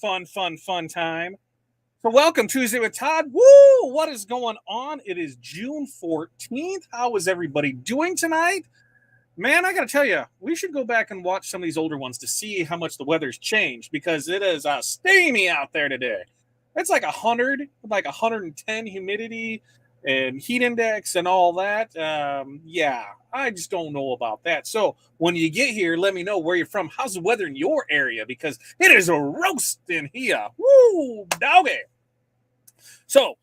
fun time. So welcome Tuesday with Todd. Woo! What is going on? It is June 14th. How is everybody doing tonight? Man, I got to tell you, we should go back and watch some of these older ones to see how much the weather's changed because it is steamy out there today. It's like 100, like 110 humidity and heat index and all that. Yeah, I just don't know about that. So when you get here, let me know where you're from. How's the weather in your area? Because it is a roast in here. Woo, doggy. So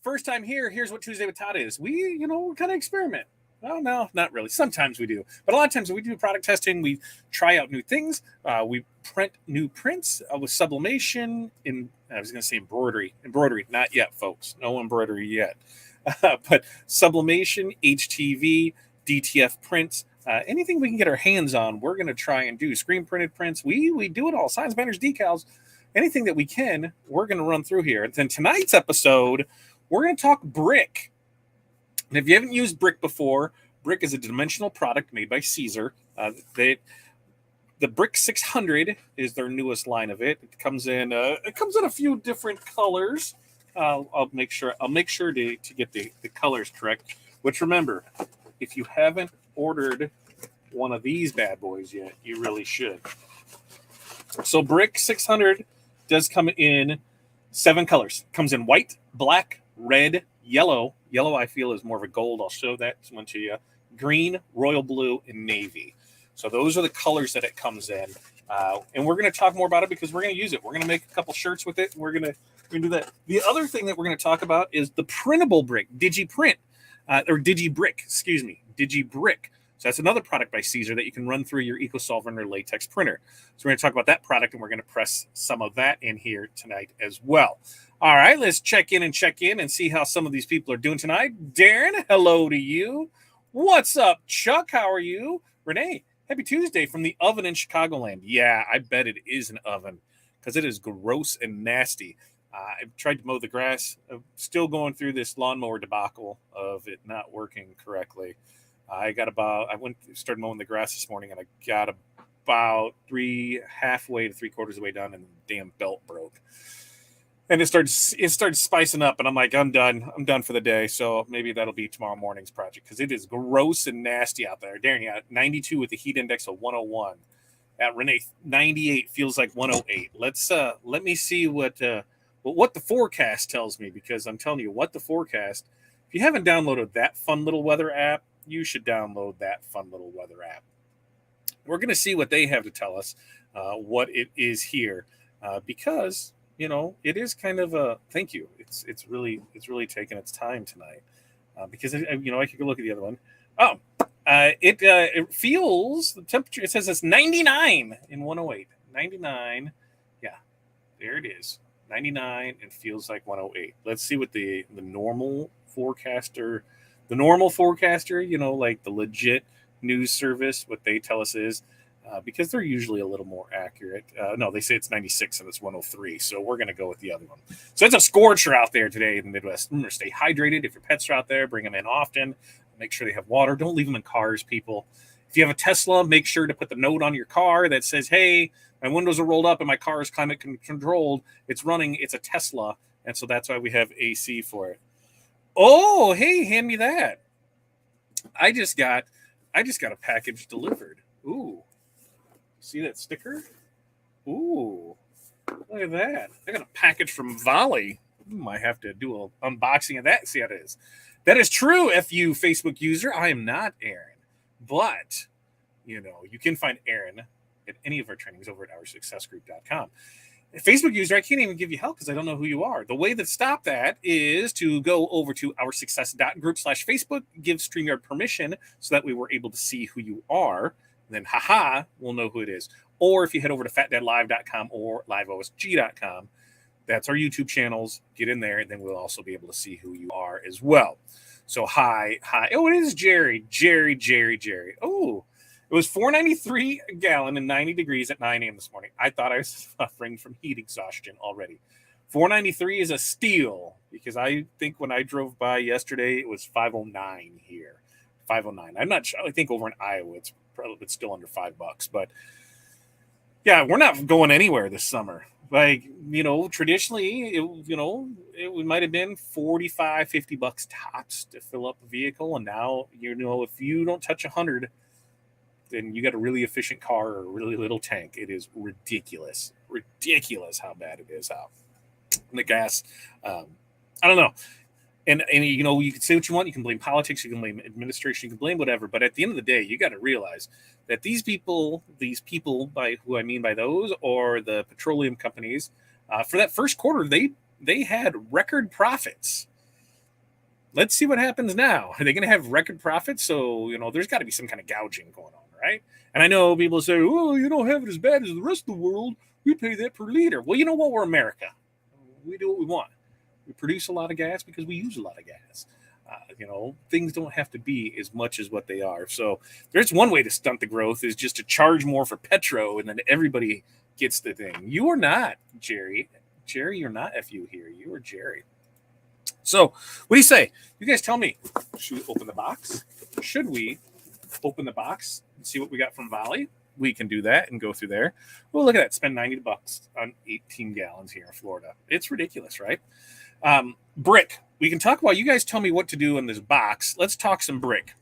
first time here, here's what Tuesday with Todd is. We kind of experiment. Well, no, not really. Sometimes we do. But a lot of times we do product testing. We try out new things. We print new prints with sublimation. I was going to say embroidery. Embroidery, not yet, folks. No embroidery yet. But sublimation, HTV, DTF prints, anything we can get our hands on, we're going to try and do. Screen printed prints. We do it all. Signs, banners, decals, anything that we can, we're going to run through here. And then tonight's episode, we're going to talk brick. And if you haven't used brick before, brick is a dimensional product made by Siser. The Brick 600 is their newest line of it. It comes in a few different colors. I'll make sure to get the colors correct. Which remember, if you haven't ordered one of these bad boys yet, you really should. So Brick 600 does come in 7 colors. Comes in white, black, red, yellow. Yellow I feel is more of a gold. I'll show that one to you. Green, royal blue, and navy. So those are the colors that it comes in. And we're going to talk more about it because we're going to use it. We're going to make a couple shirts with it. We're going to do that. The other thing that we're going to talk about is the printable brick, DigiPrint, or DigiBrick, excuse me, DigiBrick. So that's another product by Siser that you can run through your EcoSolvent or latex printer. So we're going to talk about that product, and we're going to press some of that in here tonight as well. All right, let's check in and see how some of these people are doing tonight. Darren, hello to you. What's up, Chuck? How are you? Renee, happy Tuesday from the oven in Chicagoland. Yeah, I bet it is an oven because it is gross and nasty. I've tried to mow the grass. I'm still going through this lawnmower debacle of it not working correctly. I started mowing the grass this morning, and I got about halfway to 3/4 of the way done, and the damn belt broke. And it started spicing up, and I'm like, I'm done for the day. So maybe that'll be tomorrow morning's project because it is gross and nasty out there. Darren, yeah, 92 with a heat index of 101. Renee, 98 feels like 108. Let me see what the forecast tells me, because I'm telling you what the forecast. If you haven't downloaded that fun little weather app, you should download that fun little weather app. We're going to see what they have to tell us, what it is here, because it is kind of a thank you. It's really taking its time tonight, because I could go look at the other one. Oh, it feels the temperature. It says it's 99 in 108. 99, yeah, there it is. 99 and feels like 108. Let's see what the normal forecaster, like the legit news service, what they tell us is. Because they're usually a little more accurate. No, they say it's 96 and it's 103. So we're going to go with the other one. So it's a scorcher out there today in the Midwest. Remember, stay hydrated. If your pets are out there, bring them in often. Make sure they have water. Don't leave them in cars, people. If you have a Tesla, make sure to put the note on your car that says, hey, my windows are rolled up and my car is climate controlled. It's running. It's a Tesla. And so that's why we have AC for it. Oh, hey, hand me that. I just got a package delivered. Ooh. See that sticker? Ooh, look at that. I got a package from Volley. Might have to do an unboxing of that and see how it is. That is true, FU Facebook user. I am not Aaron. But, you can find Aaron at any of our trainings over at OurSuccessGroup.com. Facebook user, I can't even give you help because I don't know who you are. The way to stop that is to go over to OurSuccess.group/Facebook, give StreamYard permission so that we were able to see who you are. Then, we'll know who it is. Or if you head over to fatdadlive.com or liveosg.com, that's our YouTube channels. Get in there, and then we'll also be able to see who you are as well. So, hi. Oh, it is Jerry. Oh, it was $4.93 a gallon and 90 degrees at 9 a.m. this morning. I thought I was suffering from heat exhaustion already. $4.93 is a steal, because I think when I drove by yesterday, it was $5.09 here. $5.09. I'm not sure. I think over in Iowa, it's still under $5. But yeah, we're not going anywhere this summer. Like, traditionally, it might have been 45, $50 tops to fill up a vehicle. And now, if you don't touch 100, then you got a really efficient car or a really little tank. It is ridiculous how bad it is out. And the gas, um, I don't know. And you can say what you want. You can blame politics. You can blame administration. You can blame whatever. But at the end of the day, you got to realize that these people, by who I mean by those, or the petroleum companies, for that first quarter, they had record profits. Let's see what happens now. Are they going to have record profits? So there's got to be some kind of gouging going on, right? And I know people say, "Oh, you don't have it as bad as the rest of the world. We pay that per liter." Well, you know what? We're America. We do what we want. We produce a lot of gas because we use a lot of gas. Things don't have to be as much as what they are. So there's one way to stunt the growth is just to charge more for petro, and then everybody gets the thing. You are not, Jerry. Jerry, you're not FU here. You are Jerry. So what do you say? You guys tell me. Should we open the box? Should we open the box and see what we got from Volley? We can do that and go through there. Well, look at that. Spend $90 on 18 gallons here in Florida. It's ridiculous, right? Brick. We can talk about, you guys tell me what to do in this box. Let's talk some brick.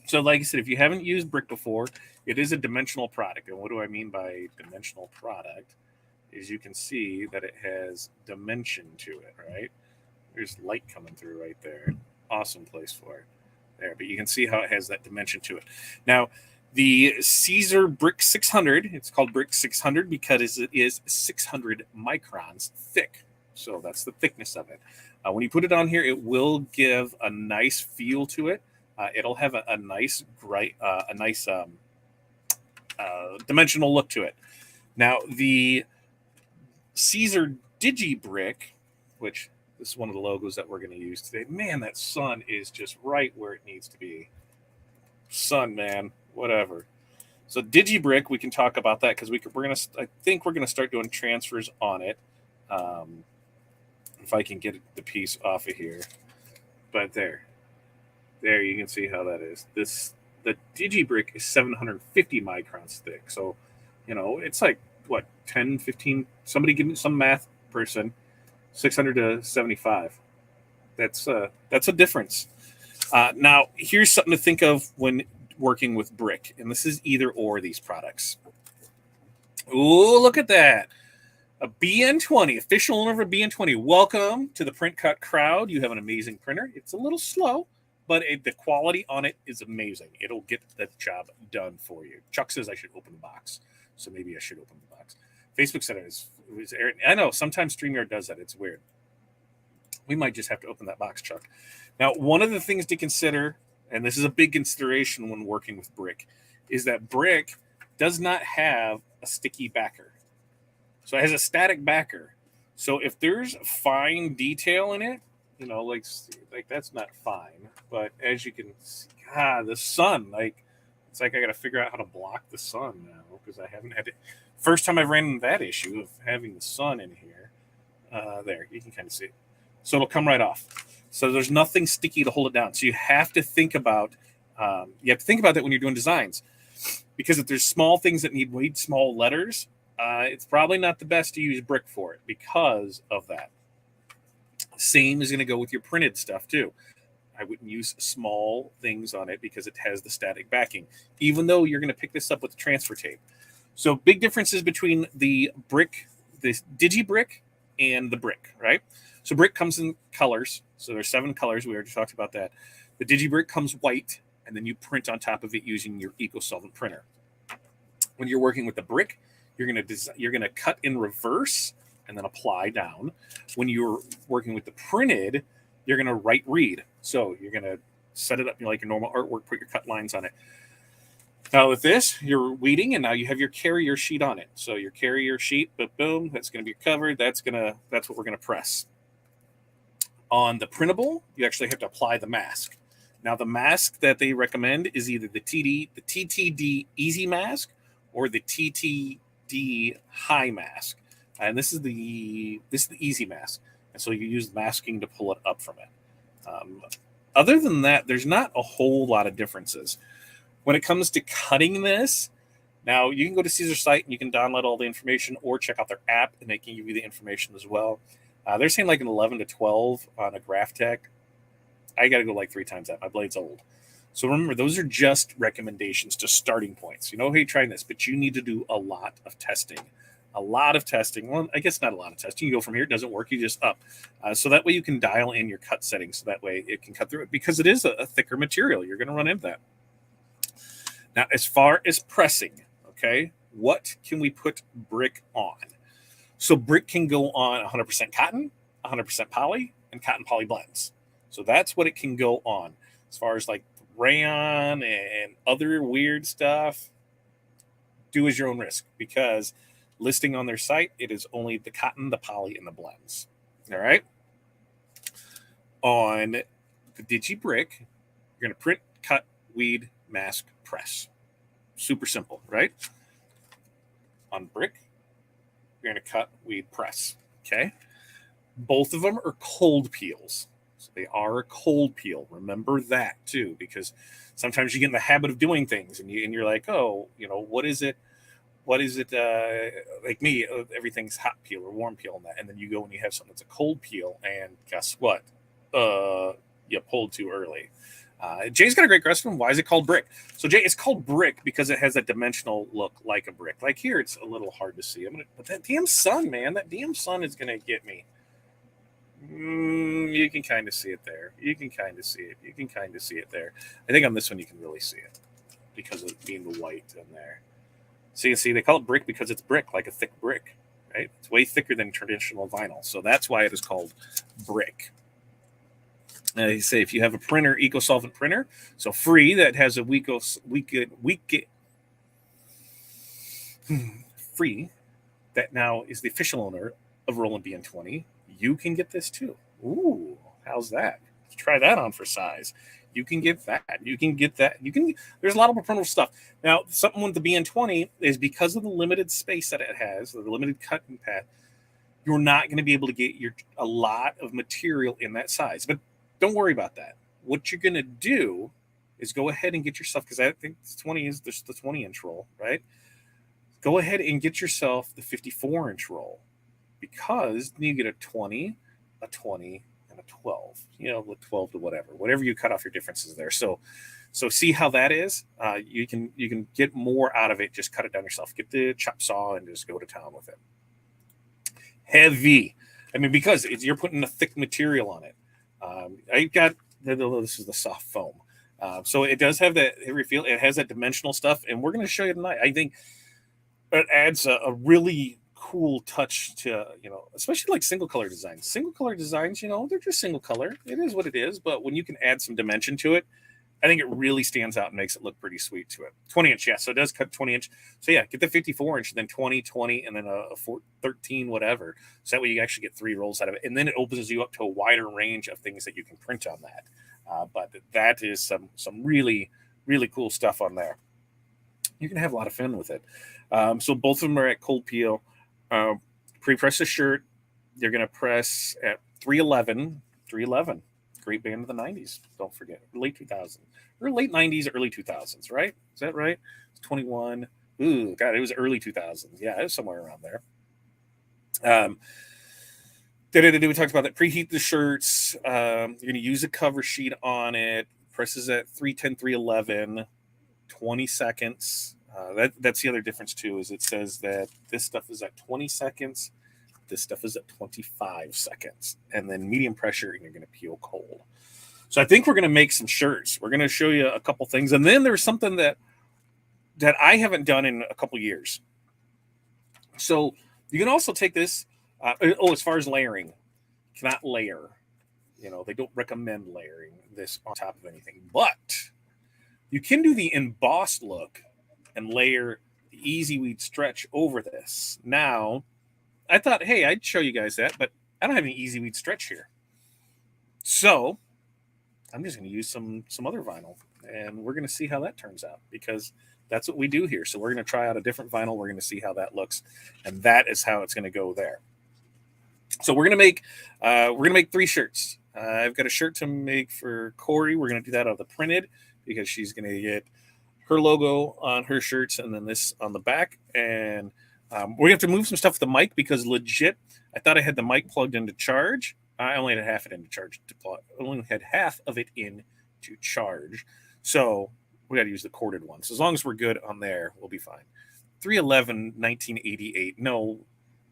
So like I said, if you haven't used brick before, it is a dimensional product. And what do I mean by dimensional product? Is you can see that it has dimension to it, right? There's light coming through right there. Awesome place for it. There, but you can see how it has that dimension to it. Now, the Siser Brick 600, it's called Brick 600 because it is 600 microns thick. So that's the thickness of it. When you put it on here, it will give a nice feel to it. It'll have a nice, bright, dimensional look to it. Now, the Siser Digi Brick, which this is one of the logos that we're going to use today. Man, that sun is just right where it needs to be. Sun, man, whatever. So Digi Brick, we can talk about that because I think we're gonna start doing transfers on it. If I can get the piece off of here, but there you can see how that is. The Digi Brick is 750 microns thick, so it's like what 10, 15. Somebody give me some math person. 600 to 75. That's a difference. Now, here's something to think of when working with brick, and this is either or these products. Oh, look at that. A BN20, official owner of a BN20. Welcome to the Print Cut crowd. You have an amazing printer. It's a little slow, but the quality on it is amazing. It'll get the job done for you. Chuck says I should open the box, so maybe I should open the box. Facebook said it was I know, sometimes StreamYard does that. It's weird. We might just have to open that box, Chuck. Now, one of the things to consider, and this is a big consideration when working with brick, is that brick does not have a sticky backer. So it has a static backer. So if there's fine detail in it, like that's not fine. But as you can see, the sun, it's like I got to figure out how to block the sun now because I haven't had it. First time I've ran into that issue of having the sun in here. There, you can kind of see it. So it'll come right off. So there's nothing sticky to hold it down. So you have to think about that when you're doing designs, because if there's small things that need way small letters, it's probably not the best to use brick for it because of that. Same is going to go with your printed stuff too. I wouldn't use small things on it because it has the static backing, even though you're going to pick this up with the transfer tape. So big differences between the brick, this Digi Brick, and the brick, right? So brick comes in colors. So there's 7 colors. We already talked about that. The Digi Brick comes white, and then you print on top of it using your EcoSolvent printer. When you're working with the brick, you're gonna cut in reverse and then apply down. When you're working with the printed, you're gonna write read. So you're gonna set it up like your normal artwork, put your cut lines on it. Now with this, you're weeding, and now you have your carrier sheet on it. So your carrier sheet, but boom, that's going to be covered. That's what we're going to press. On the printable, you actually have to apply the mask. Now the mask that they recommend is either the TTD Easy Mask or the TTD High Mask, and this is the Easy Mask. And so you use masking to pull it up from it. Other than that, there's not a whole lot of differences. When it comes to cutting this, Now, you can go to Siser's site and you can download all the information or check out their app and they can give you the information as well. They're saying like an 11 to 12 on a Graphtec. I got to go like 3 times that. My blade's old. So remember, those are just recommendations to starting points. Hey, try this, but you need to do a lot of testing. A lot of testing. Well, I guess not a lot of testing. You go from here, it doesn't work, you just up. So that way you can dial in your cut settings. So that way it can cut through it because it is a thicker material. You're going to run into that. Now, as far as pressing, okay, what can we put brick on? So brick can go on 100% cotton, 100% poly, and cotton poly blends. So that's what it can go on. As far as like rayon and other weird stuff, do as your own risk because listing on their site, it is only the cotton, the poly, and the blends. All right. On the Digi Brick, you're going to print, cut, weed, mask, press. Super simple, right? On brick, you're going to cut, weed, press. Okay. Both of them are cold peels. So they are a cold peel. Remember that too, because sometimes you get in the habit of doing things and you're like, oh, what is it? What is it? Like me, everything's hot peel or warm peel, and then you go and you have something that's a cold peel, and guess what? You pulled too early. Jay's got a great question. Why is it called brick? So Jay, it's called brick because it has that dimensional look like a brick. Like here, it's a little hard to see. But that damn sun, man, that damn sun is gonna get me. You can kind of see it there. You can kind of see it there. I think on this one you can really see it because of being the white in there. See, they call it brick because it's brick, like a thick brick, right? It's way thicker than traditional vinyl. So that's why it is called brick. Now, you say if you have a printer, eco-solvent printer, so free, that has a free, that now is the official owner of Roland BN20, you can get this too. Ooh, how's that? Let's try that on for size. You can get that. There's a lot of printable stuff. Now, something with the BN20 is because of the limited space that it has, the limited cutting pad, you're not going to be able to get a lot of material in that size. But don't worry about that. What you're going to do is go ahead and get yourself, because I think the 20 is the 20-inch roll, right? Go ahead and get yourself the 54-inch roll because you get a 20, a 20, and a 12, with 12 to whatever you cut off your differences there. So see how that is. You can get more out of it. Just cut it down yourself. Get the chop saw and just go to town with it. Heavy. Because you're putting a thick material on it. This is the soft foam. So it does have that heavy feel. It has that dimensional stuff, and we're going to show you tonight. I think it adds a really cool touch to, especially like single color designs. Single color designs, they're just single color. It is what it is. But when you can add some dimension to it, I think it really stands out and makes it look pretty sweet to it. 20-inch, yeah. So it does cut 20-inch. So yeah, get the 54-inch, then 20, 20, and then a 13, whatever. So that way you actually get 3 rolls out of it. And then it opens you up to a wider range of things that you can print on that. But that is some really, really cool stuff on there. You can have a lot of fun with it. So both of them are at cold peel. Pre-press a shirt. They're going to press at 311. Great band of the 90s. Don't forget. Late 2000s. Or late 90s, early 2000s, right? Is that right? It's 21. Ooh, God, it was early 2000s. Yeah, it was somewhere around there. We talked about that. Preheat the shirts. You're going to use a cover sheet on it. Presses at 310, 311. 20 seconds. That's the other difference, too, is it says that this stuff is at 20 seconds. This stuff is at 25 seconds. And then medium pressure, and you're going to peel cold. So I think we're going to make some shirts. We're going to show you a couple things. And then there's something that I haven't done in a couple years. So you can also take this. As far as layering, you cannot layer. They don't recommend layering this on top of anything. But you can do the embossed look and layer the Easy Weed stretch over this. Now, I thought, hey, I'd show you guys that, but I don't have any Easy Weed stretch here. So I'm just going to use some other vinyl, and we're going to see how that turns out because that's what we do here. So we're going to try out a different vinyl. We're going to see how that looks, and that is how it's going to go there. So we're going to make 3 shirts. I've got a shirt to make for Corey. We're going to do that out of the printed because she's going to get her logo on her shirts, and then this on the back. And we have to move some stuff with the mic because legit, I thought I had the mic plugged into charge. I only had half it into charge. Only had half of it in to charge. So we got to use the corded one. So as long as we're good on there, we'll be fine. 311 1988. No,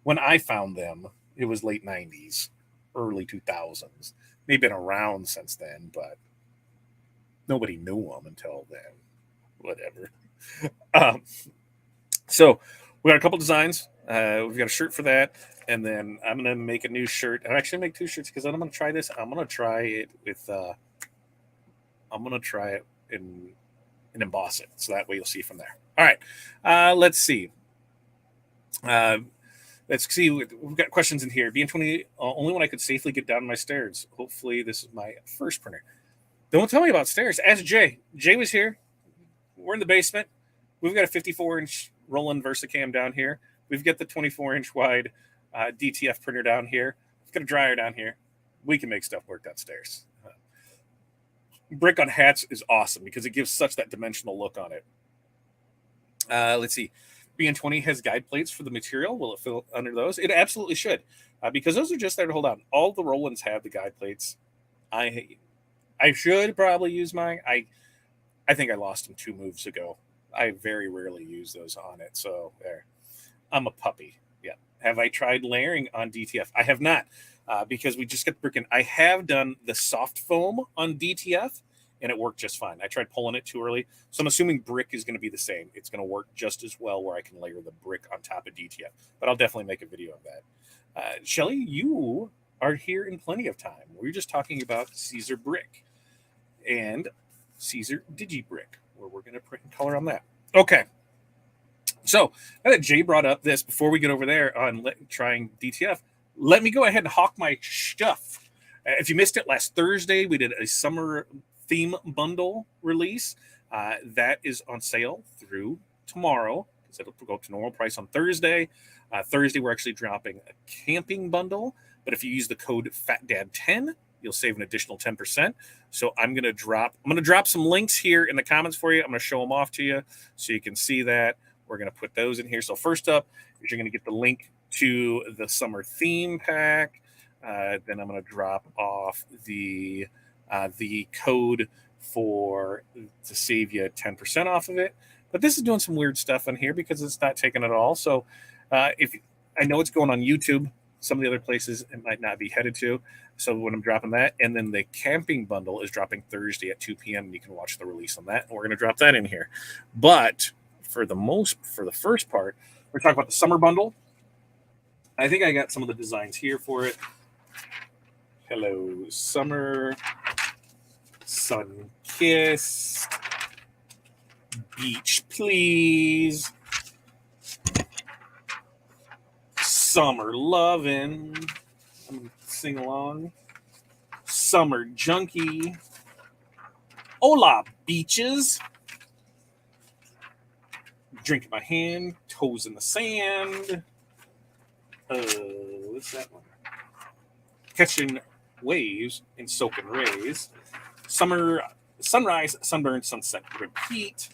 when I found them, it was late 90s, early 2000s. They've been around since then, but nobody knew them until then. Whatever. So we got a couple designs. We've got a shirt for that, and then I'm gonna make a new shirt. I actually make two shirts because I'm gonna try this. I'm gonna try it with. I'm gonna try it and emboss it, so that way you'll see from there. All right. Let's see. Let's see. We've got questions in here. BN20, only when I could safely get down my stairs. Hopefully, this is my first printer. Don't tell me about stairs. Ask Jay. Jay was here. We're in the basement. We've got a 54-inch Roland Versacam down here. We've got the 24-inch wide DTF printer down here. We've got a dryer down here. We can make stuff work downstairs. Brick on hats is awesome because it gives such that dimensional look on it. Let's see. BN20 has guide plates for the material. Will it fit under those? It absolutely should, because those are just there to hold on. All the Rolands have the guide plates. I should probably use mine. I think I lost them 2 moves ago. I very rarely use those on it. So there. I'm a puppy. Yeah. Have I tried layering on DTF? I have not, because we just got the brick in. I have done the soft foam on DTF, and it worked just fine. I tried pulling it too early. So I'm assuming brick is going to be the same. It's going to work just as well where I can layer the brick on top of DTF. But I'll definitely make a video of that. Shelly, you are here in plenty of time. We were just talking about Siser Brick and Siser Brick, where we're going to print and color on that. Okay. So now that Jay brought up this, before we get over there on trying DTF, let me go ahead and hawk my stuff. If you missed it last Thursday, we did a summer theme bundle release. That is on sale through tomorrow because it'll go to normal price on Thursday. Thursday, we're actually dropping a camping bundle. But if you use the code FATDAD10, you'll save an additional 10%. So I'm gonna drop some links here in the comments for you. I'm gonna show them off to you so you can see that. We're gonna put those in here. So first up is you're gonna get the link to the summer theme pack. Then I'm gonna drop off the code to save you 10% off of it. But this is doing some weird stuff on here because it's not taking it all. So if I know it's going on YouTube, some of the other places it might not be headed to. So when I'm dropping that, and then the camping bundle is dropping Thursday at 2 p.m. and you can watch the release on that. And we're going to drop that in here. But for the first part, we're talking about the summer bundle. I think I got some of the designs here for it. Hello, summer, sun kissed, beach please, summer lovin'. I'm gonna sing along. Summer junkie. Hola beaches. Drink in my hand. Toes in the sand. What's that one? Catching waves and soaking rays. Summer, sunrise, sunburn, sunset, repeat.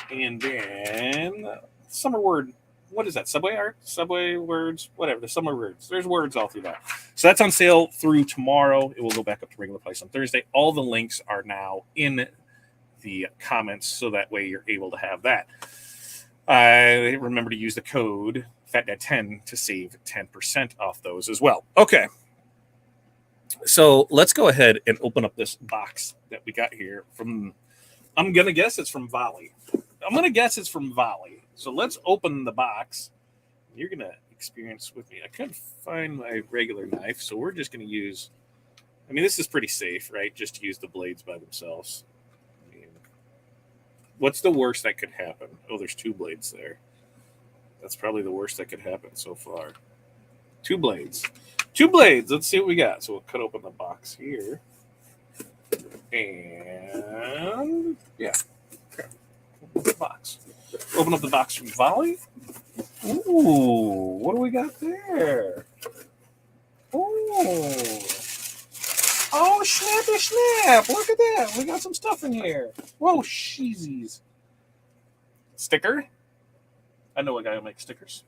And then summer word. What is that? Subway art? Subway words? Whatever. The summer words. There's words all through that. So that's on sale through tomorrow. It will go back up to regular price on Thursday. All the links are now in the comments, so that way you're able to have that. Remember to use the code FATDAD10 to save 10% off those as well. Okay. So let's go ahead and open up this box that we got here from, I'm going to guess it's from Volley. So let's open the box. You're going to experience with me. I couldn't find my regular knife, so we're just going to use, I mean, this is pretty safe, right? Just to use the blades by themselves. I mean, what's the worst that could happen? Oh, there's 2 blades there. That's probably the worst that could happen so far. 2 blades. 2 blades. Let's see what we got. So we'll cut open the box here. And yeah. Okay. Open the box. Open up the box from Volley. Ooh, what do we got there? Ooh. Oh, snappy snap. Look at that. We got some stuff in here. Whoa, sheezies. Sticker. I know a guy who makes stickers.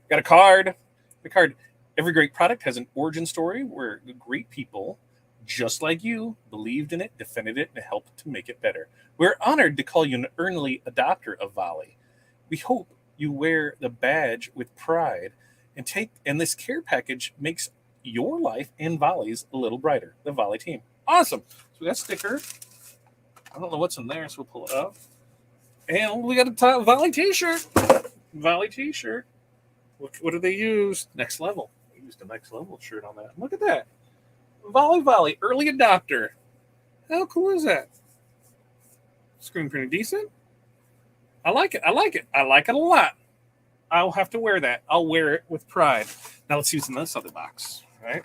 Got a card. The card. Every great product has an origin story where great people, just like you, believed in it, defended it, and helped to make it better. We're honored to call you an early adopter of Volley. We hope you wear the badge with pride and this care package makes your life and Volley's a little brighter. The Volley team. Awesome. So we got a sticker. I don't know what's in there, so we'll pull it up. And we got a Volley t-shirt. Volley t-shirt. What do they use? Next level. They used a next level shirt on that. Look at that. Volley, early adopter. How cool is that? Screen printing decent. I like it. I like it a lot. I'll have to wear that. I'll wear it with pride. Now let's see what's in this other box, right?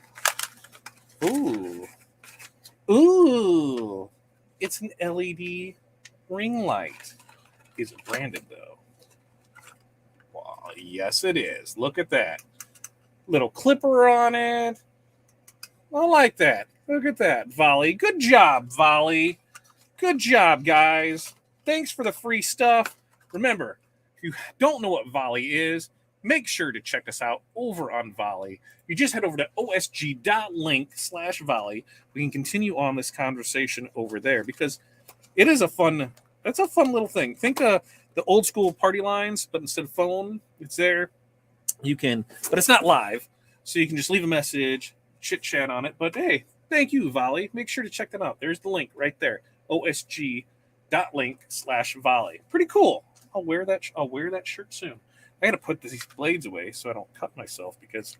Ooh. It's an LED ring light. Is it branded though? Well, yes it is. Look at that. Little clipper on it. I like that. Look at that, Volley. Good job, Volley. Good job, guys. Thanks for the free stuff. Remember, if you don't know what Volley is, make sure to check us out over on Volley. You just head over to osg.link/Volley. We can continue on this conversation over there because it is that's a fun little thing. Think the old school party lines, but instead of phone, it's there. You can, but it's not live. So you can just leave a message, chit chat on it. But hey, thank you, Volley. Make sure to check them out. There's the link right there. osg.link/Volley. Pretty cool. I'll wear that shirt soon. I got to put these blades away so I don't cut myself because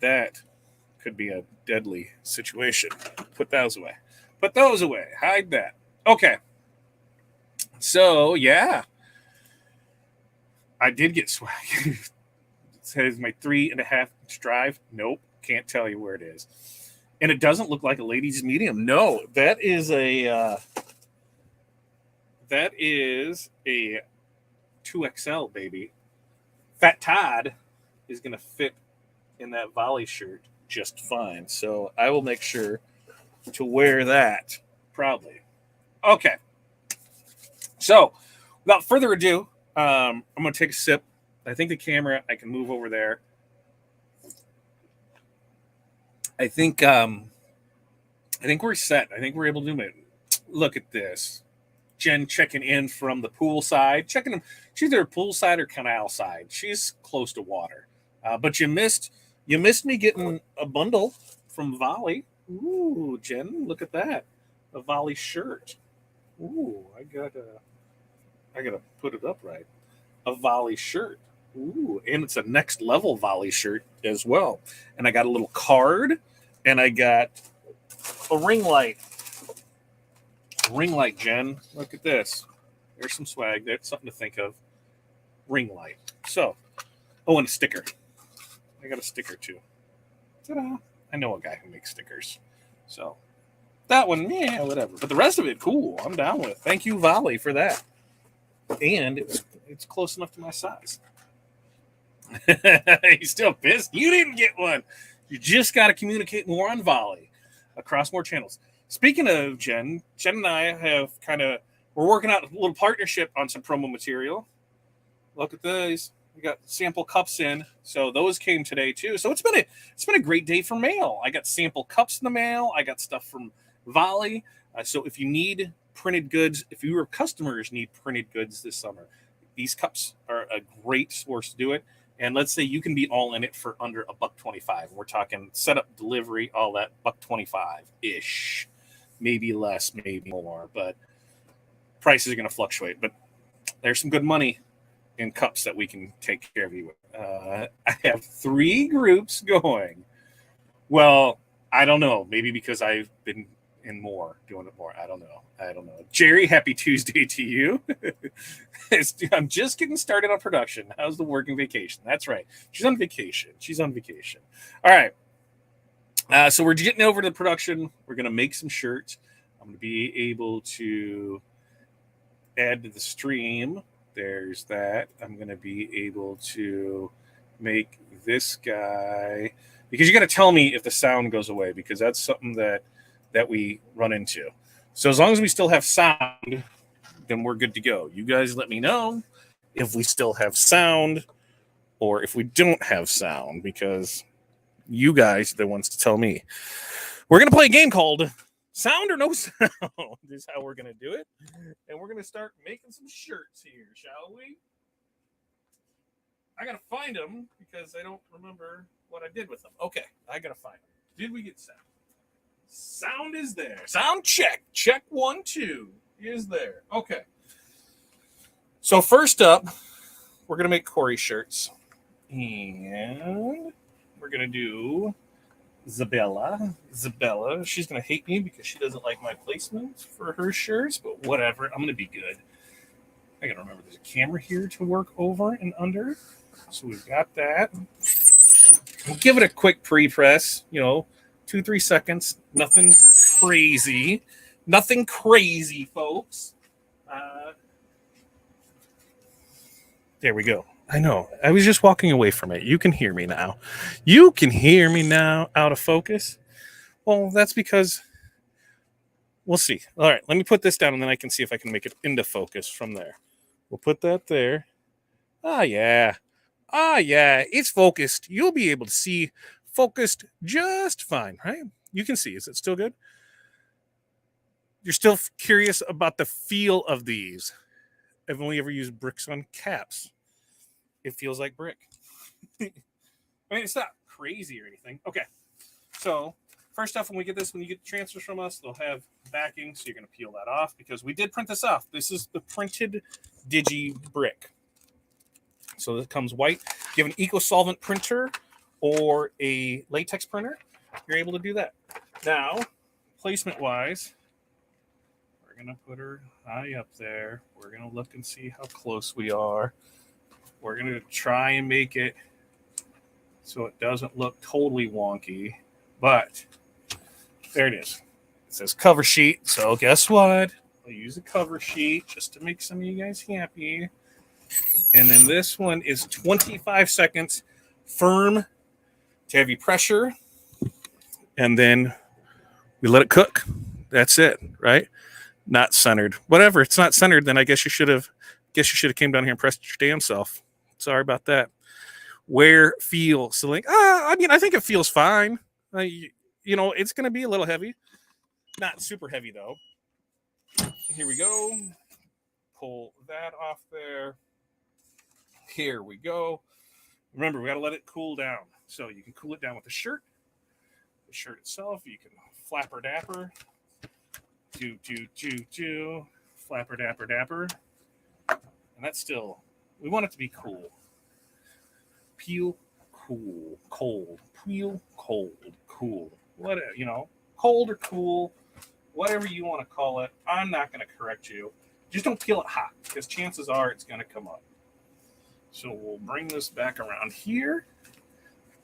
that could be a deadly situation. Put those away. Hide that. Okay. So, yeah. I did get swag. It says my 3.5-inch drive. Nope. Can't tell you where it is. And it doesn't look like a ladies' medium. No, that is a 2XL, baby. Fat Todd is going to fit in that Volley shirt just fine. So I will make sure to wear that proudly. Okay. So without further ado, I'm going to take a sip. I think the camera, I can move over there. I think we're set. I think we're able to do it. Look at this. Jen checking in from the pool side. She's either poolside or canal side. She's close to water. But you missed me getting a bundle from Volley. Ooh, Jen, look at that. A Volley shirt. Ooh, I gotta put it up right. A Volley shirt. Ooh, and it's a next level Volley shirt as well. And I got a little card, and I got a ring light. Ring light, Jen. Look at this. There's some swag. There's something to think of. Ring light. So, and a sticker. I got a sticker too. Ta-da. I know a guy who makes stickers. So, that one, yeah, whatever. But the rest of it, cool. I'm down with. Thank you, Volley, for that. And it's close enough to my size. He's still pissed. You didn't get one. You just got to communicate more on Volley across more channels. Speaking of Jen and I have we're working out a little partnership on some promo material. Look at these. We got sample cups in. So those came today too. So it's been a great day for mail. I got sample cups in the mail. I got stuff from Volley. So if you need printed goods, if your customers need printed goods this summer, these cups are a great source to do it. And let's say you can be all in it for under $125. We're talking setup, delivery, all that, $125-ish. Maybe less, maybe more, but prices are going to fluctuate. But there's some good money in cups that we can take care of you with. I have 3 groups going. Well, I don't know. Maybe because I've been doing it more. I don't know. Jerry, happy Tuesday to you. I'm just getting started on production. How's the working vacation? That's right. She's on vacation. All right. So we're getting over to the production. We're going to make some shirts. I'm going to be able to add to the stream. There's that. I'm going to be able to make this guy, because you got to tell me if the sound goes away, because that's something that we run into. So as long as we still have sound, then we're good to go. You guys let me know if we still have sound or if we don't have sound, because you guys are the ones to tell me. We're going to play a game called Sound or No Sound. This is how we're going to do it. And we're going to start making some shirts here, shall we? I got to find them because I don't remember what I did with them. Okay, I got to find them. Did we get sound? Sound is there. Sound check. Check 1, 2 is there. Okay. So first up, we're going to make Corey shirts. And we're going to do Zabella. She's going to hate me because she doesn't like my placement for her shirts, but whatever. I'm going to be good. I got to remember there's a camera here to work over and under. So we've got that. We'll give it a quick pre-press, 2-3 seconds. Nothing crazy. Nothing crazy, folks. There we go. I know. I was just walking away from it. You can hear me now. You can hear me now out of focus. Well, that's because we'll see. All right, let me put this down and then I can see if I can make it into focus from there. We'll put that there. Yeah. It's focused. You'll be able to see focused just fine, right? You can see. Is it still good? You're still curious about the feel of these. I've only ever used bricks on caps. It feels like brick. I mean, it's not crazy or anything. Okay. So first off, when we get this, when you get transfers from us, they'll have backing. So you're going to peel that off because we did print this off. This is the printed Digi brick. So it comes white. If you have an eco-solvent printer or a latex printer, you're able to do that. Now, placement-wise, we're going to put her high up there. We're going to look and see how close we are. We're going to try and make it so it doesn't look totally wonky. But there it is. It says cover sheet. So guess what? I'll use a cover sheet just to make some of you guys happy. And then this one is 25 seconds firm to heavy pressure. And then we let it cook. That's it, right? Not centered. Whatever. It's not centered, then I guess you should have came down here and pressed your damn self. Sorry about that. Wear, feel. So I think it feels fine. It's going to be a little heavy. Not super heavy, though. Here we go. Pull that off there. Here we go. Remember, we got to let it cool down. So you can cool it down with the shirt. The shirt itself, you can flapper dapper. Do. Flapper dapper. And that's still, we want it to be cool. Peel, cool, cold. Peel, cold, cool. What, cold or cool, whatever you want to call it. I'm not going to correct you. Just don't peel it hot because chances are it's going to come up. So we'll bring this back around here.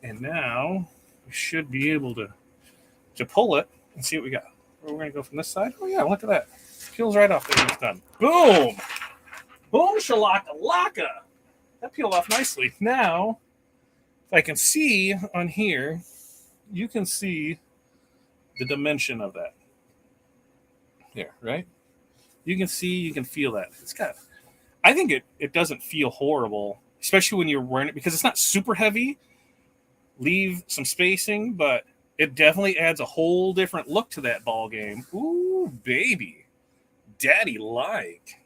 And now we should be able to pull it and see what we got. We're going to go from this side. Oh, yeah, look at that. Peels right off there. It's done. Boom. Boom, shalaka-laka. That peeled off nicely. Now, if I can see on here, you can see the dimension of that. There, right? You can see, you can feel that. I think it doesn't feel horrible, especially when you're wearing it, because it's not super heavy. Leave some spacing, but it definitely adds a whole different look to that ball game. Ooh, baby. Daddy like.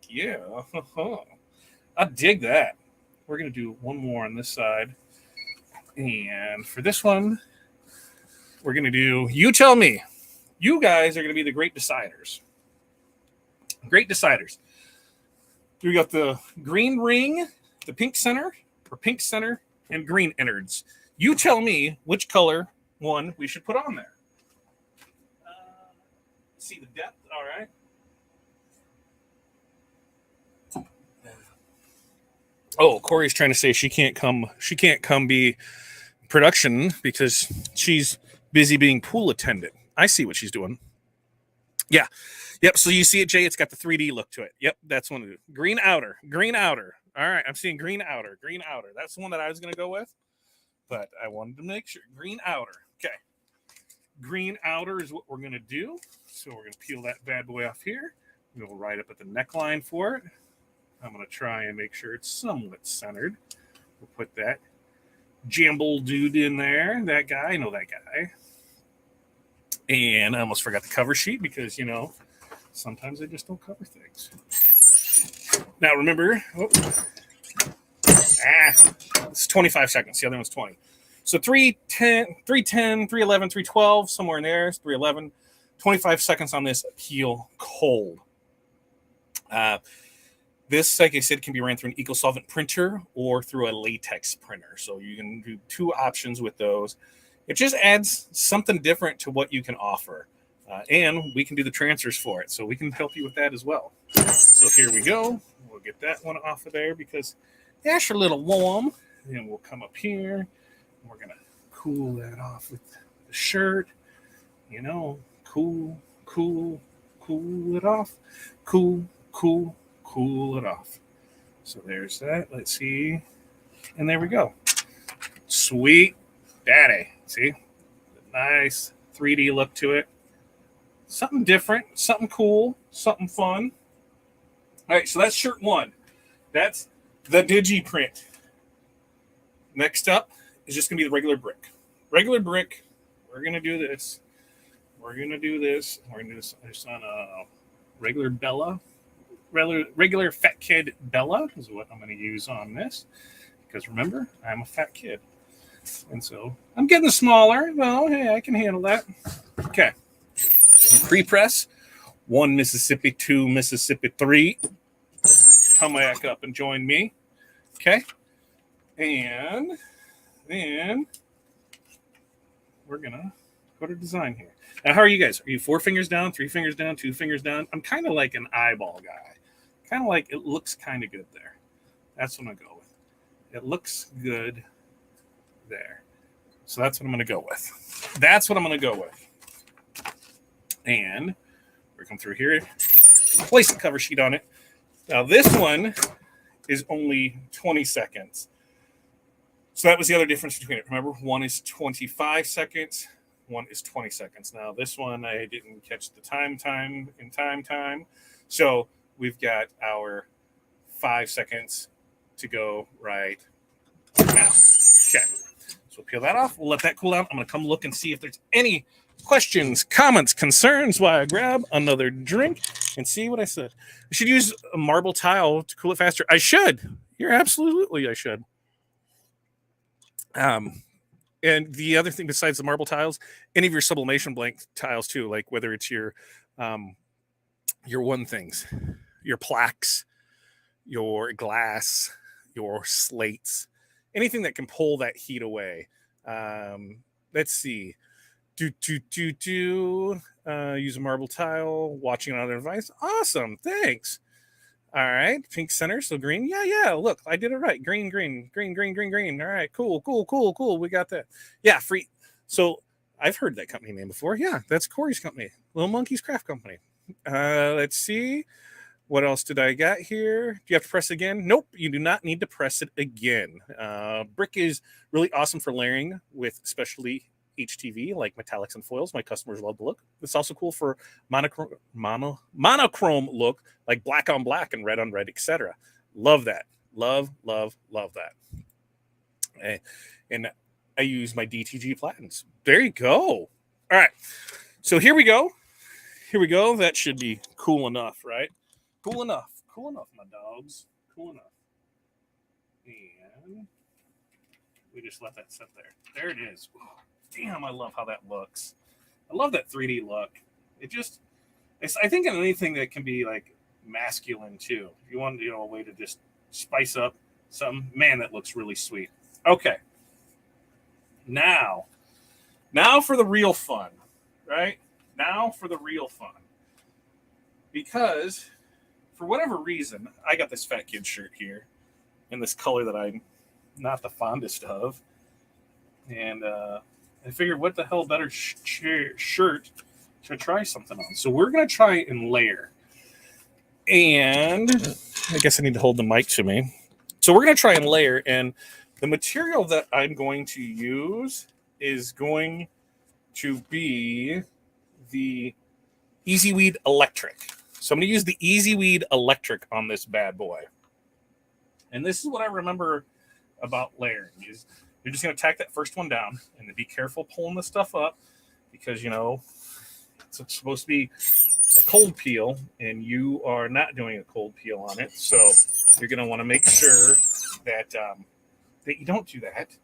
Yeah. I dig that. We're going to do one more on this side. And for this one, we're going to do, you tell me. You guys are going to be the great deciders. Great deciders. We got the green ring, the pink center, and green innards. You tell me which color one we should put on there. See the depth? All right. Oh, Corey's trying to say she can't come be production because she's busy being pool attendant. I see what she's doing. Yeah. Yep. So you see it, Jay? It's got the 3D look to it. Yep. That's one of the green outer. All right. I'm seeing green outer. That's the one that I was going to go with, but I wanted to make sure. Green outer. Okay. Green outer is what we're going to do. So we're going to peel that bad boy off here. Go right up at the neckline for it. I'm going to try and make sure it's somewhat centered. We'll put that Jamble dude in there. That guy, I know that guy. And I almost forgot the cover sheet because, sometimes I just don't cover things. Now remember, it's 25 seconds. The other one's 20. So 310, 311, 312, somewhere in there. It's 311. 25 seconds on this peel cold. This, like I said, can be ran through an eco-solvent printer or through a latex printer. So you can do two options with those. It just adds something different to what you can offer. And we can do the transfers for it. So we can help you with that as well. So here we go. We'll get that one off of there because that's a little warm. And we'll come up here. We're going to cool that off with the shirt. Cool it off. Cool it off. So there's that. Let's see. And there we go. Sweet daddy. See? Nice 3D look to it. Something different, something cool, something fun. All right, so that's shirt one. That's the Digi print. Next up is just going to be the regular brick. Regular brick. We're going to do this. We're going to do this on a regular Bella. Regular fat kid Bella is what I'm going to use on this. Because remember, I'm a fat kid. And so I'm getting smaller. Well, hey, I can handle that. Okay. Pre-press. 1 Mississippi, 2 Mississippi, 3. Come back up and join me. Okay. And then we're going to go to design here. Now, how are you guys? Are you 4 fingers down, 3 fingers down, 2 fingers down? I'm kind of like an eyeball guy. Kind of like it looks kind of good there. That's what I'm going to go with. It looks good there. So that's what I'm going to go with. That's what I'm going to go with. And we're come through here. Place the cover sheet on it. Now, this one is only 20 seconds. So that was the other difference between it. Remember, one is 25 seconds. One is 20 seconds. Now, this one, I didn't catch the time. So we've got our 5 seconds to go right now. Okay. So we'll peel that off. We'll let that cool down. I'm going to come look and see if there's any questions, comments, concerns while I grab another drink and see what I said. I should use a marble tile to cool it faster. I should. I should. And the other thing besides the marble tiles, any of your sublimation blank tiles too, like whether it's your one things, your plaques, your glass, your slates, anything that can pull that heat away. Let's see. Use a marble tile, watching on another device. Awesome. Thanks. All right. Pink center. So green. Yeah. Look, I did it right. Green. All right. Cool. We got that. Yeah. Free. So I've heard that company name before. Yeah. That's Corey's company. Little Monkey's Craft Company. Let's see. What else did I got here? Do you have to press again? Nope. You do not need to press it again. Brick is really awesome for layering with especially HTV, like metallics and foils. My customers love the look. It's also cool for monochrome look, like black on black and red on red, etc. Love that. Love that. And I use my DTG platins. There you go. All right. So here we go. That should be cool enough, right? Cool enough, my dogs. Cool enough. And we just let that sit there. There it is. Oh, damn, I love how that looks. I love that 3D look. I think in anything that can be like masculine too. If you want, a way to just spice up something, man, that looks really sweet. Okay. Now for the real fun, right? Now for the real fun. Because for whatever reason, I got this fat kid shirt here in this color that I'm not the fondest of. And I figured what the hell better shirt to try something on. So we're going to try and layer. And I guess I need to hold the mic to me. So we're going to try and layer. And the material that I'm going to use is going to be the Easy Weed Electric. So I'm going to use the Easy Weed Electric on this bad boy. And this is what I remember about layering is you're just going to tack that first one down and then be careful pulling the stuff up because, you know, it's supposed to be a cold peel and you are not doing a cold peel on it. So you're going to want to make sure that, that you don't do that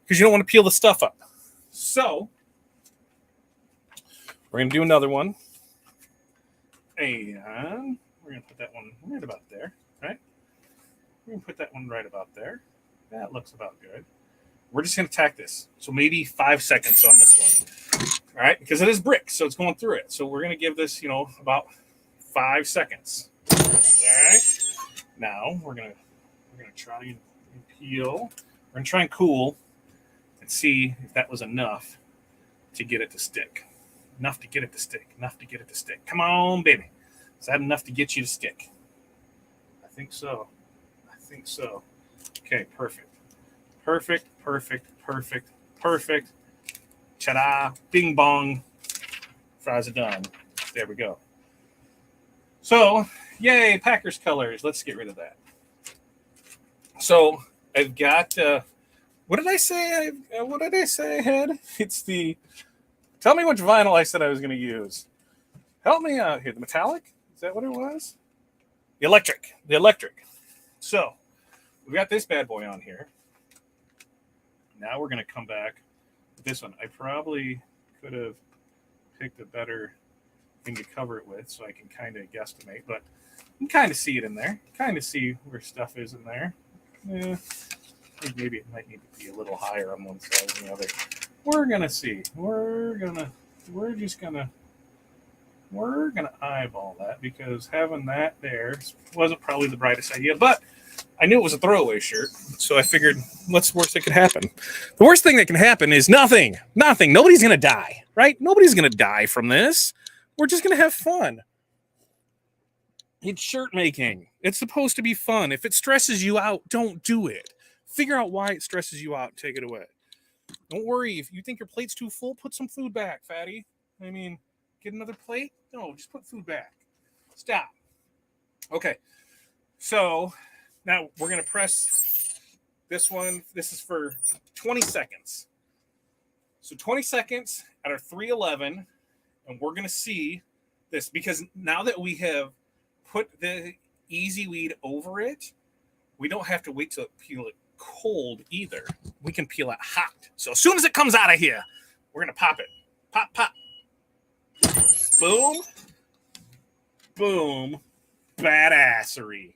because you don't want to peel the stuff up. So we're going to do another one. And we're going to put that one right about there, right? We're going to put that one right about there. That looks about good. We're just going to tack this. So maybe 5 seconds on this one. All right, because it is brick, so it's going through it. So we're going to give this, you know, about 5 seconds. All right. Now we're going to try and peel. We're going to try and cool and see if that was enough to get it to stick. Enough to get it to stick. Enough to get it to stick. Come on, baby. Is that enough to get you to stick? I think so. I think so. Okay, perfect. Perfect, perfect, perfect, perfect. Ta-da, bing bong. Fries are done. There we go. So, yay, Packers colors. Let's get rid of that. So, I've got, what did I say? What did I say I had? It's the, tell me which vinyl I said I was going to use. Help me out here. The metallic? Is that what it was? The electric. The electric. So, we've got this bad boy on here. Now we're going to come back with this one. I probably could have picked a better thing to cover it with so I can kind of guesstimate, but you can kind of see it in there. Kind of see where stuff is in there. Yeah, maybe it might need to be a little higher on one side than the other. We're going to see. We're going to eyeball that because having that there wasn't probably the brightest idea, but I knew it was a throwaway shirt, so I figured what's the worst that could happen? The worst thing that can happen is nothing. Nothing. Nobody's going to die, right? Nobody's going to die from this. We're just going to have fun. It's shirt making. It's supposed to be fun. If it stresses you out, don't do it. Figure out why it stresses you out and take it away. Don't worry. If you think your plate's too full, put some food back, fatty. I mean, get another plate? No, just put food back. Stop. Okay. So now we're going to press this one. This is for 20 seconds. So 20 seconds at our 311, and we're going to see this because now that we have put the Easy Weed over it, we don't have to wait till it peel it cold either. We can peel it hot. So as soon as it comes out of here, we're going to pop it. Pop, pop. Boom. Boom. Badassery.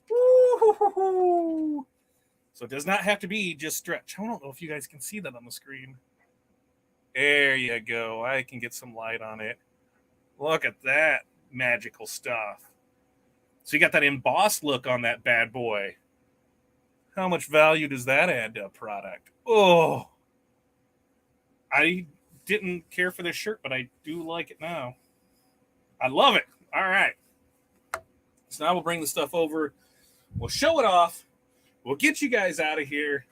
Woo-hoo-hoo-hoo. So it does not have to be just stretch. I don't know if you guys can see that on the screen. There you go. I can get some light on it. Look at that magical stuff. So you got that embossed look on that bad boy. How much value does that add to a product? Oh, I didn't care for this shirt, but I do like it now. I love it. All right. So now we'll bring the stuff over. We'll show it off. We'll get you guys out of here.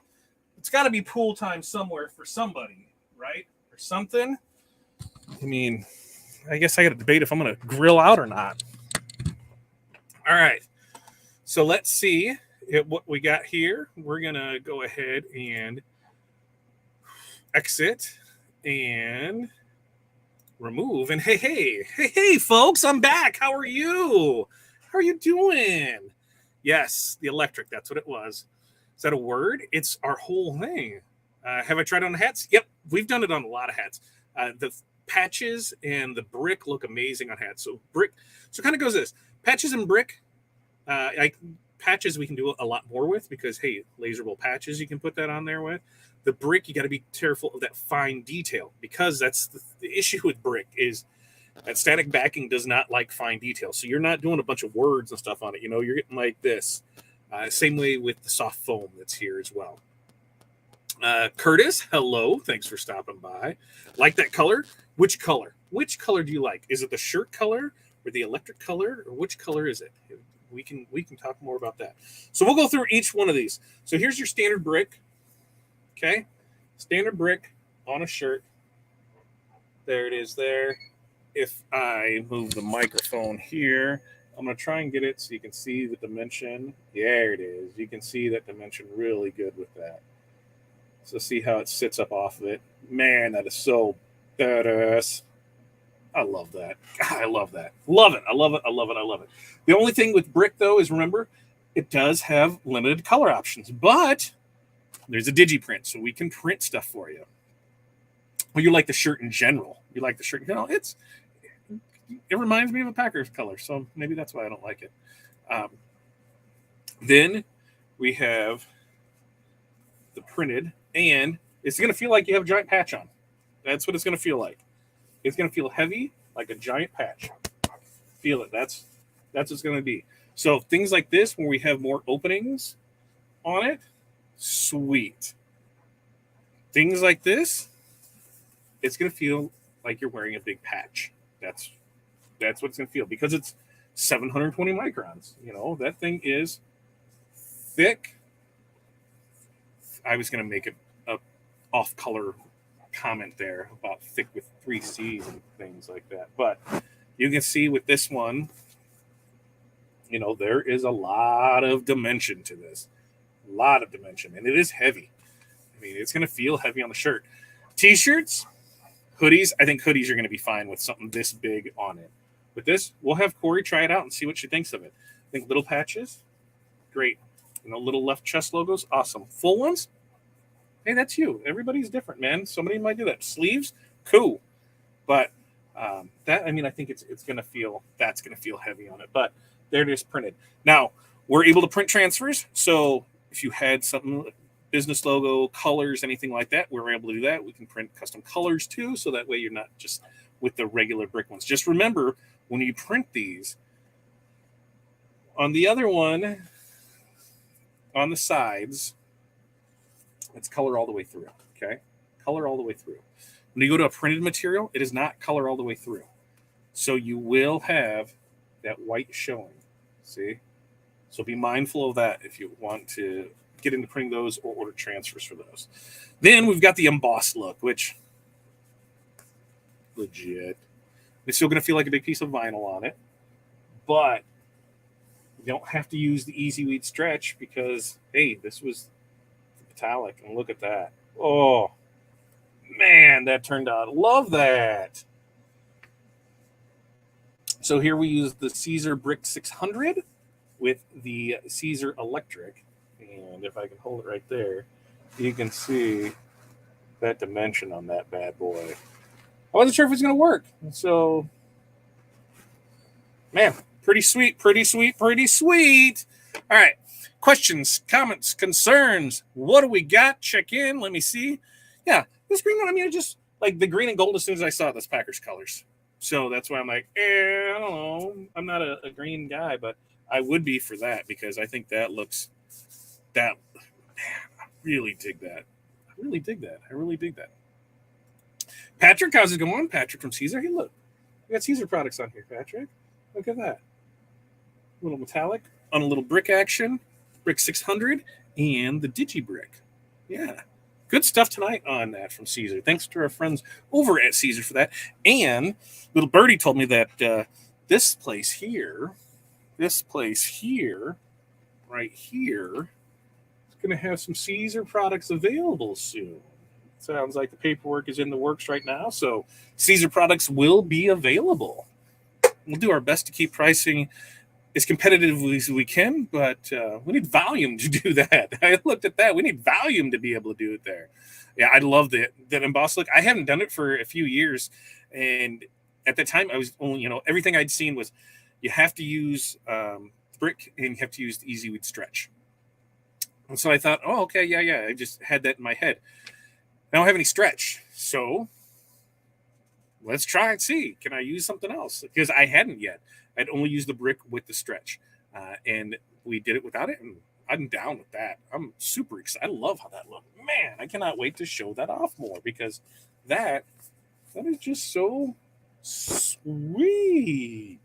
It's got to be pool time somewhere for somebody, right? Or something. I mean, I guess I got to debate if I'm going to grill out or not. All right. So let's see what we got here. We're going to go ahead and exit and remove. And hey, folks, I'm back. How are you? How are you doing? Yes, the electric. That's what it was. Is that a word? It's our whole thing. Have I tried on the hats? Yep, we've done it on a lot of hats. The patches and the brick look amazing on hats. So brick. So it kind of goes this. Patches and brick. Patches we can do a lot more with because, hey, laserable patches you can put that on there with. The brick, you got to be careful of that fine detail because that's the issue with brick is that static backing does not like fine detail. So you're not doing a bunch of words and stuff on it. You know, you're getting like this. Same way with the soft foam that's here as well. Curtis, hello. Thanks for stopping by. Like that color? Which color? Which color do you like? Is it the shirt color or the electric color? Or which color is it? We can talk more about that. So we'll go through each one of these. So here's your standard brick. Okay. Standard brick on a shirt. There it is there. if I move the microphone here, I'm going to try and get it so you can see the dimension. There it is. You can see that dimension really good with that. So see how it sits up off of it. Man, that is so badass. I love that. God, I love that. Love it. I love it. I love it. I love it. The only thing with brick, though, is remember, it does have limited color options, but there's a digiprint, so we can print stuff for you. Well, you like the shirt in general. You like the shirt in general. It reminds me of a Packers color, so maybe that's why I don't like it. Then we have the printed, and it's going to feel like you have a giant patch on. That's what it's going to feel like. It's going to feel heavy, like a giant patch. Feel it. That's what it's going to be. So things like this, when we have more openings on it, sweet. Things like this, it's going to feel like you're wearing a big patch. That's what it's going to feel because it's 720 microns. You know, that thing is thick. I was going to make a off-color comment there about thick with 3 C's and things like that. But you can see with this one, you know, there is a lot of dimension to this. A lot of dimension. And it is heavy. I mean, it's going to feel heavy on the shirt. T-shirts, hoodies. I think hoodies are going to be fine with something this big on it. With this, we'll have Corey try it out and see what she thinks of it. I think little patches, great. You know, little left chest logos, awesome. Full ones, hey, that's you. Everybody's different, man. Somebody might do that. Sleeves, cool. But that, I mean, I think it's going to feel, that's going to feel heavy on it. But there it is printed. Now, we're able to print transfers. So if you had something, business logo, colors, anything like that, we're able to do that. We can print custom colors too. So that way you're not just with the regular brick ones. Just remember, when you print these, on the other one, on the sides, it's color all the way through, okay? Color all the way through. When you go to a printed material, it is not color all the way through. So you will have that white showing, see? So be mindful of that if you want to get into printing those or order transfers for those. Then we've got the embossed look, which, legit. It's still going to feel like a big piece of vinyl on it, but you don't have to use the Easy Weed stretch because, hey, this was metallic, and look at that. Oh, man, that turned out. Love that. So here we use the Siser Brick 600 with the Siser Electric. And if I can hold it right there, you can see that dimension on that bad boy. I wasn't sure if it was going to work. So, man, pretty sweet, pretty sweet, pretty sweet. All right. Questions, comments, concerns. What do we got? Check in. Let me see. Yeah, this green one, I mean, it just like the green and gold as soon as I saw it, that's Packers colors. So that's why I'm like, I don't know. I'm not a green guy, but I would be for that because I think that looks, man, I really dig that. I really dig that. Patrick, how's it going? Patrick from Siser. Hey, look. We got Siser products on here, Patrick. Look at that. A little metallic on a little brick action. Brick 600 and the DigiBrick. Yeah. Good stuff tonight on that from Siser. Thanks to our friends over at Siser for that. And little birdie told me that this place here, right here, is going to have some Siser products available soon. Sounds like the paperwork is in the works right now. So Siser products will be available. We'll do our best to keep pricing as competitively as we can, but we need volume to do that. I looked at that. We need volume to be able to do it there. Yeah, I love that embossed look. I haven't done it for a few years. And at the time, I was only, everything I'd seen was you have to use brick and you have to use the Easy Weed stretch. And so I thought, oh, okay, yeah. I just had that in my head. I don't have any stretch. So let's try and see. Can I use something else? Because I hadn't yet. I'd only used the brick with the stretch. And we did it without it. And I'm down with that. I'm super excited. I love how that looked. Man, I cannot wait to show that off more because that is just so sweet.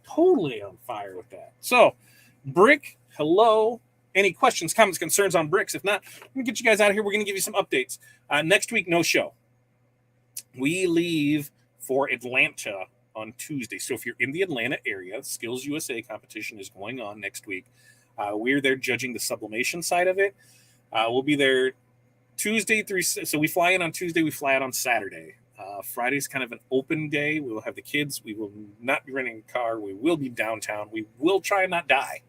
Totally on fire with that. So, brick, hello. Any questions, comments, concerns on bricks? If not, I'm going to get you guys out of here. We're going to give you some updates. Next week, no show. We leave for Atlanta on Tuesday. So if you're in the Atlanta area, Skills USA competition is going on next week. We're there judging the sublimation side of it. We'll be there Tuesday through. So we fly in on Tuesday. We fly out on Saturday. Friday's kind of an open day. We will have the kids. We will not be renting a car. We will be downtown. We will try and not die.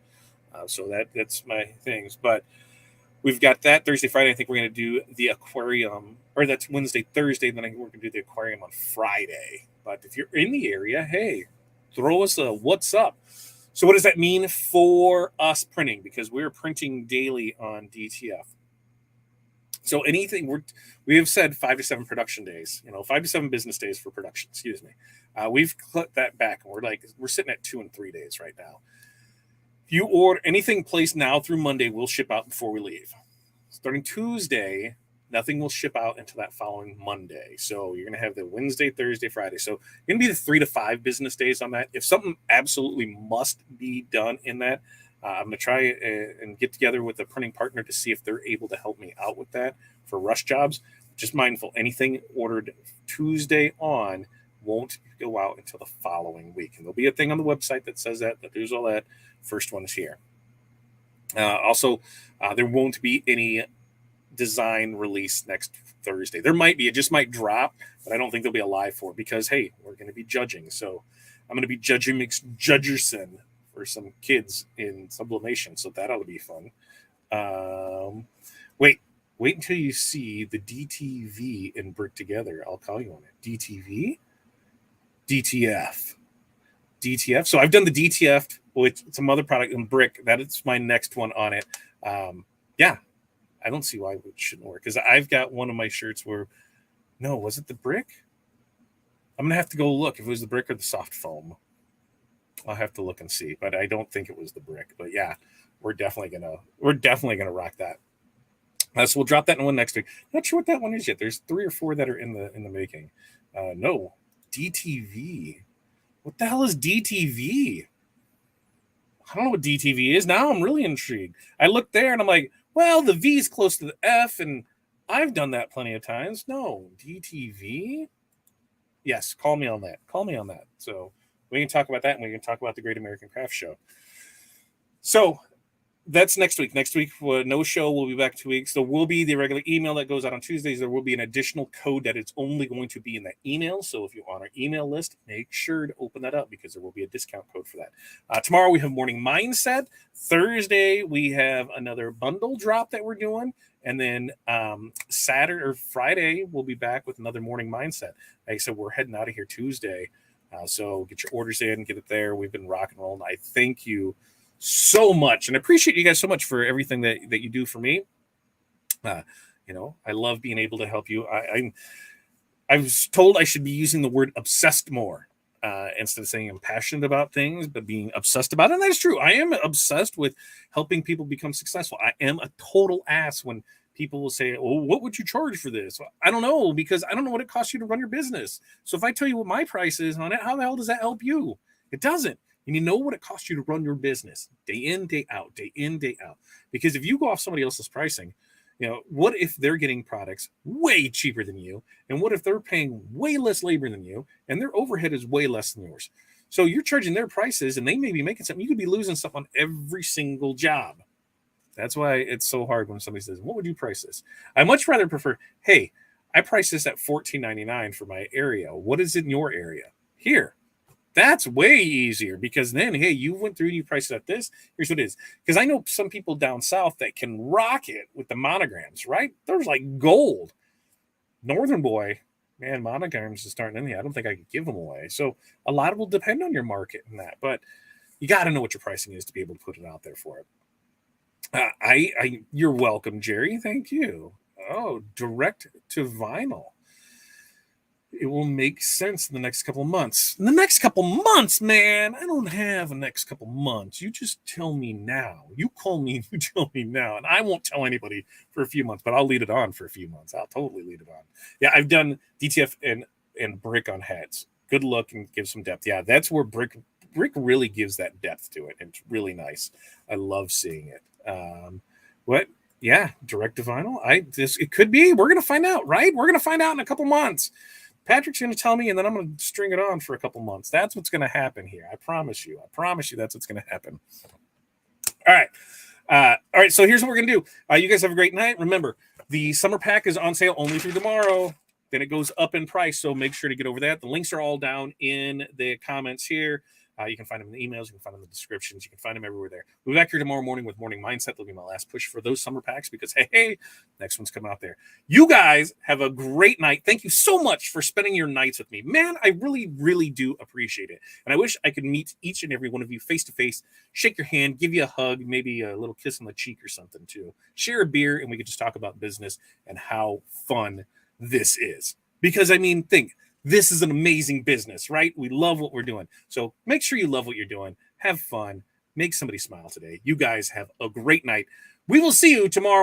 So that's my things. But we've got that Thursday, Friday. I think we're going to do the aquarium, or that's Wednesday, Thursday. Then I think we're going to do the aquarium on Friday. But if you're in the area, hey, throw us a what's up. So what does that mean for us printing? Because we're printing daily on DTF. So anything we have said 5 to 7 production days, 5 to 7 business days for production. Excuse me. We've cut that back, and we're sitting at 2 and 3 days right now. If you order anything placed now through Monday, we'll ship out before we leave. Starting Tuesday, nothing will ship out until that following Monday. So you're going to have the Wednesday, Thursday, Friday. So you're going to be the 3 to 5 business days on that. If something absolutely must be done in that, I'm going to try and get together with a printing partner to see if they're able to help me out with that for rush jobs. Just mindful, anything ordered Tuesday on won't go out until the following week. And there'll be a thing on the website that says that there's all that. First one is here. Also, there won't be any design release next Thursday. There might be. It just might drop, but I don't think there'll be a live for it because, hey, we're going to be judging. So I'm going to be judging Judgerson for some kids in sublimation. So that ought to be fun. Wait until you see the DTV and Brick together. I'll call you on it. DTV? DTF. So I've done the DTF with some other product in Brick. That is my next one on it. Yeah, I don't see why it shouldn't work because I've got one of my shirts where, no, was it the Brick? I'm going to have to go look if it was the Brick or the soft foam. I'll have to look and see, but I don't think it was the Brick. But yeah, we're definitely gonna rock that. So we'll drop that in one next week. Not sure what that one is yet. There's 3 or 4 that are in the making. No, DTV. What the hell is DTV? I don't know what DTV is. Now I'm really intrigued. I looked there and I'm like, well, the V is close to the F, and I've done that plenty of times. No, DTV. Yes, call me on that. So we can talk about that, and we can talk about the Great American Craft Show. So that's next week. Next week, no show. We'll be back 2 weeks. There will be the regular email that goes out on Tuesdays. There will be an additional code that is only going to be in that email. So if you're on our email list, make sure to open that up because there will be a discount code for that. Tomorrow, we have Morning Mindset. Thursday, we have another bundle drop that we're doing. And then Saturday or Friday, we'll be back with another Morning Mindset. Like I said, we're heading out of here Tuesday. So get your orders in, get it there. We've been rock and rolling. I thank you so much. And I appreciate you guys so much for everything that you do for me. I love being able to help you. I was told I should be using the word obsessed more instead of saying I'm passionate about things, but being obsessed about it. And that's true. I am obsessed with helping people become successful. I am a total ass when people will say, oh, what would you charge for this? I don't know, because I don't know what it costs you to run your business. So if I tell you what my price is on it, how the hell does that help you? It doesn't. And you know what it costs you to run your business day in, day out. Because if you go off somebody else's pricing, what if they're getting products way cheaper than you? And what if they're paying way less labor than you and their overhead is way less than yours? So you're charging their prices and they may be making something. You could be losing stuff on every single job. That's why it's so hard when somebody says, what would you price this? I much rather prefer, hey, I price this at $14.99 for my area. What is in your area? Here. That's way easier because then, hey, you went through and you priced it at this. Here's what it is. Because I know some people down south that can rock it with the monograms, right? There's like gold. Northern boy, man, monograms is starting in here. I don't think I could give them away. So a lot will depend on your market and that. But you got to know what your pricing is to be able to put it out there for it. You're welcome, Jerry. Thank you. Oh, direct to vinyl. It will make sense in the next couple of months. In the next couple of months, man, I don't have a next couple of months. You just tell me now. You call me and you tell me now. And I won't tell anybody for a few months, but I'll lead it on for a few months. I'll totally lead it on. Yeah, I've done DTF and Brick on hats. Good look and give some depth. Yeah, that's where Brick really gives that depth to it. It's really nice. I love seeing it. What? Yeah, direct to vinyl. It could be. We're gonna find out, right? We're gonna find out in a couple months. Patrick's going to tell me, and then I'm going to string it on for a couple months. That's what's going to happen here. I promise you. That's what's going to happen. All right. All right. So here's what we're going to do. You guys have a great night. Remember, the summer pack is on sale only through tomorrow. Then it goes up in price. So make sure to get over that. The links are all down in the comments here. You can find them in the emails. You can find them in the descriptions. You can find them everywhere there. We'll be back here tomorrow morning with Morning Mindset. That'll be my last push for those summer packs because, hey, next one's coming out there. You guys have a great night. Thank you so much for spending your nights with me. Man, I really, really do appreciate it. And I wish I could meet each and every one of you face to face, shake your hand, give you a hug, maybe a little kiss on the cheek or something too. Share a beer, and we could just talk about business and how fun this is. Because, I mean, this is an amazing business, right? We love what we're doing. So make sure you love what you're doing. Have fun. Make somebody smile today. You guys have a great night. We will see you tomorrow.